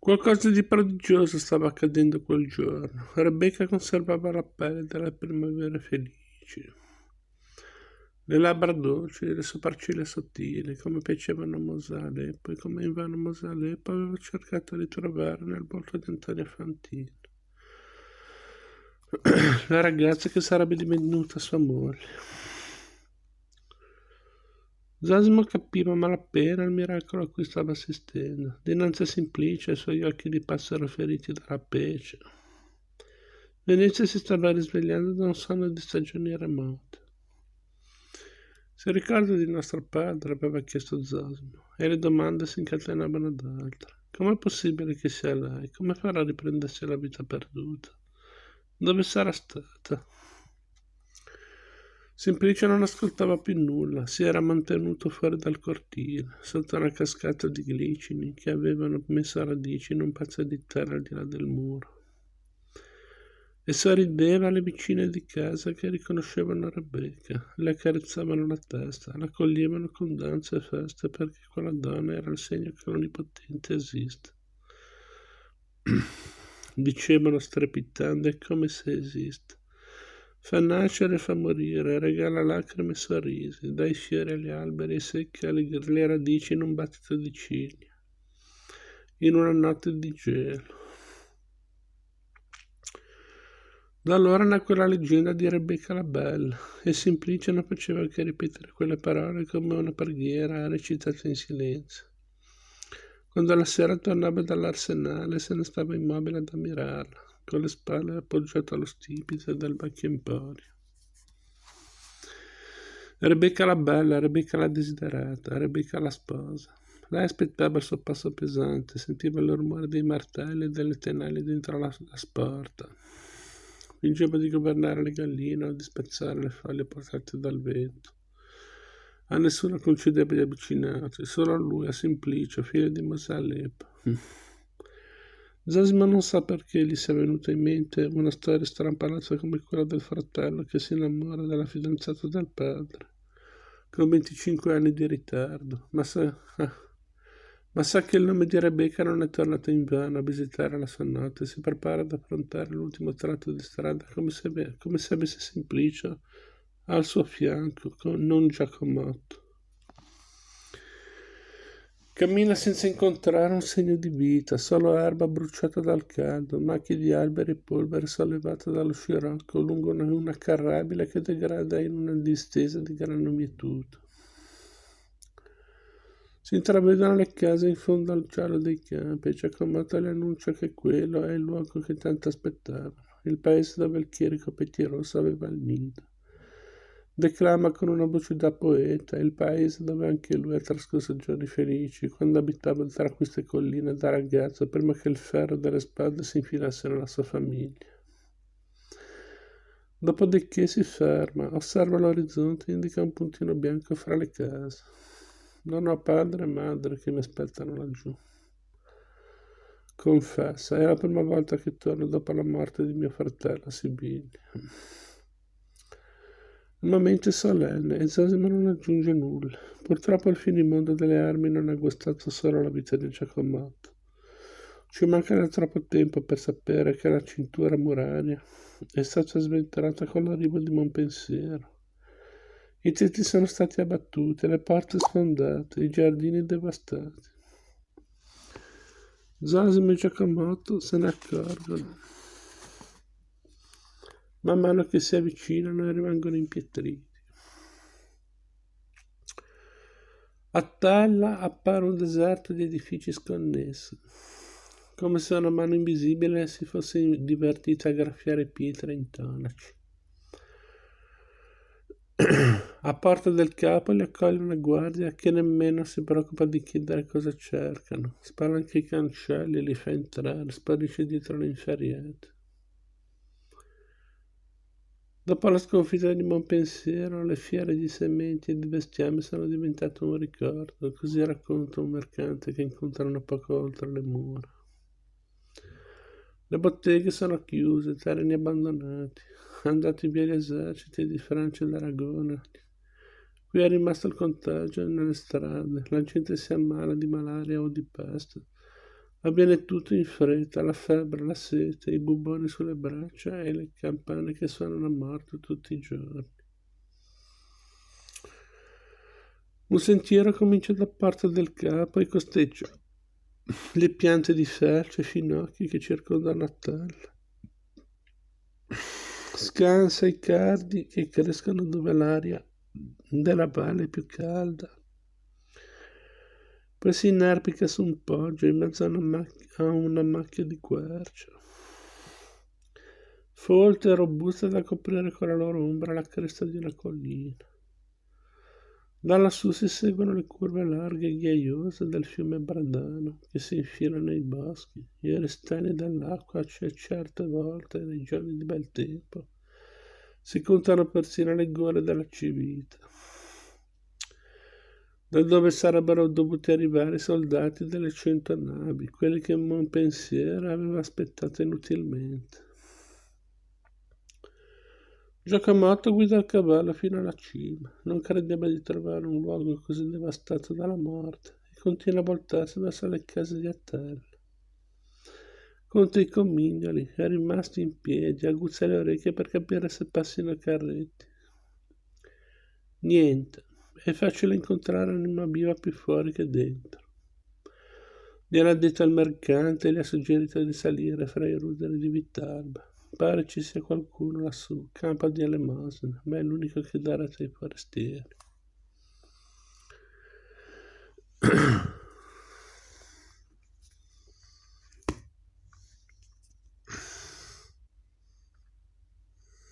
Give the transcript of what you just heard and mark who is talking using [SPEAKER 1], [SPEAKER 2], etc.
[SPEAKER 1] Qualcosa di prodigioso stava accadendo quel giorno. Rebecca conservava la pelle della primavera felice. Le labbra dolci, le sopracciglia sottili, come piacevano a Mosè Aleppo, e come invano Mosè Aleppo aveva cercato di trovare nel volto di Antonio Fantino. La ragazza che sarebbe divenuta sua moglie. Zosimo capiva a malapena il miracolo a cui stava assistendo. Dinanzi a Simplice i suoi occhi di passero feriti dalla pece. Venezia si stava risvegliando da un sonno di stagioni remote. Si ricorda di nostro padre, aveva chiesto Zosimo, e le domande si incatenavano ad altre. Com'è possibile che sia lei? Come farà a riprendersi la vita perduta? Dove sarà stata? Simplice non ascoltava più nulla, si era mantenuto fuori dal cortile, sotto una cascata di glicini che avevano messo radici in un pezzo di terra al di là del muro. E sorrideva alle vicine di casa che riconoscevano Rebecca, le accarezzavano la testa, la coglievano con danze e feste perché quella donna era il segno che l'Onnipotente esiste. Dicevano strepitando: è come se esiste. Fa nascere e fa morire, regala lacrime e sorrisi, dà i fiori agli alberi e secca le radici in un battito di ciglia, in una notte di gelo. Da allora nacque la leggenda di Rebecca la Bella, e Simplice non faceva che ripetere quelle parole come una preghiera recitate in silenzio. Quando la sera tornava dall'arsenale se ne stava immobile ad ammirarla, con le spalle appoggiate allo stipite del vecchio emporio. Rebecca la Bella, Rebecca la desiderata, Rebecca la sposa. Lei aspettava il suo passo pesante, sentiva il rumore dei martelli e delle tenaglie dentro la sporta. Fingeva di governare le galline o di spezzare le foglie portate dal vento. A nessuno concedeva di avvicinarsi, solo a lui, a Simplicio, figlio di Mosè Aleppo. Zosimo non sa perché gli sia venuta in mente una storia strampalata come quella del fratello che si innamora della fidanzata del padre, con 25 anni di ritardo, ma sa che il nome di Rebecca non è tornato invano a visitare la sua notte e si prepara ad affrontare l'ultimo tratto di strada come se avesse Simplicio al suo fianco, non Giacomotto. Cammina senza incontrare un segno di vita, solo erba bruciata dal caldo, macchie di alberi e polvere sollevate dallo scirocco lungo una carrabile che degrada in una distesa di grano mietuto. Si intravedono le case in fondo al giallo dei campi e Giacomotto le annuncia che quello è il luogo che tanto aspettavano, il paese dove il chierico pettirosso aveva il nido. Declama con una voce da poeta il paese dove anche lui ha trascorso giorni felici, quando abitava tra queste colline da ragazzo, prima che il ferro delle spade si infilasse nella sua famiglia. Dopodiché si ferma, osserva l'orizzonte e indica un puntino bianco fra le case. Non ho padre e madre che mi aspettano laggiù. Confessa, è la prima volta che torno dopo la morte di mio fratello a Sibiglia. Il momento è solenne e Zosimo non aggiunge nulla. Purtroppo il finimondo delle armi non ha gustato solo la vita di Giacomotto. Ci manca da troppo tempo per sapere che la cintura muraria è stata sventrata con l'arrivo di Monpensiero. I tetti sono stati abbattuti, le porte sfondate, i giardini devastati. Zosimo e Giacomotto se ne accorgono. Man mano che si avvicinano rimangono impietriti. A Talla appare un deserto di edifici sconnessi, come se una mano invisibile si fosse divertita a graffiare pietre in tonaci. A Porta del Capo li accoglie una guardia che nemmeno si preoccupa di chiedere cosa cercano. Spalanca i cancelli, li fa entrare, sparisce dietro le inferriate. Dopo la sconfitta di Monpensiero, le fiere di sementi e di bestiame sono diventate un ricordo, così racconta un mercante che incontrano poco oltre le mura. Le botteghe sono chiuse, terreni abbandonati, andati via gli eserciti di Francia e d'Aragona. Qui è rimasto il contagio nelle strade, la gente si ammala di malaria o di peste. Avviene tutto in fretta, la febbre, la sete, i bubboni sulle braccia e le campane che suonano a morte tutti i giorni. Un sentiero comincia da parte del capo e costeggia le piante di felce e finocchi che circondano a terra. Scansa i cardi che crescono dove l'aria della valle è più calda. Poi si inerpica su un poggio in mezzo a una macchia di quercia. Folte e robuste da coprire con la loro ombra la cresta di una collina. Da lassù si seguono le curve larghe e ghiaiose del fiume Bradano che si infila nei boschi, i ristagni dell'acqua, cioè certe volte, nei giorni di bel tempo, si contano persino le gole della civita, da dove sarebbero dovuti arrivare i soldati delle 100 navi, quelli che Montpensier aveva aspettato inutilmente. Giacomoto guida il cavallo fino alla cima, non credeva di trovare un luogo così devastato dalla morte e continua a voltarsi verso le case di Attella. Conta i comignoli, è rimasto in piedi, aguzza le orecchie per capire se passino carretti. Niente, è facile incontrare anima viva più fuori che dentro. Gliel'ha detto al mercante e gli ha suggerito di salire fra i ruderi di Vitalba. Pare ci sia qualcuno lassù, campa di elemosina, ma è l'unico che darà ai forestieri.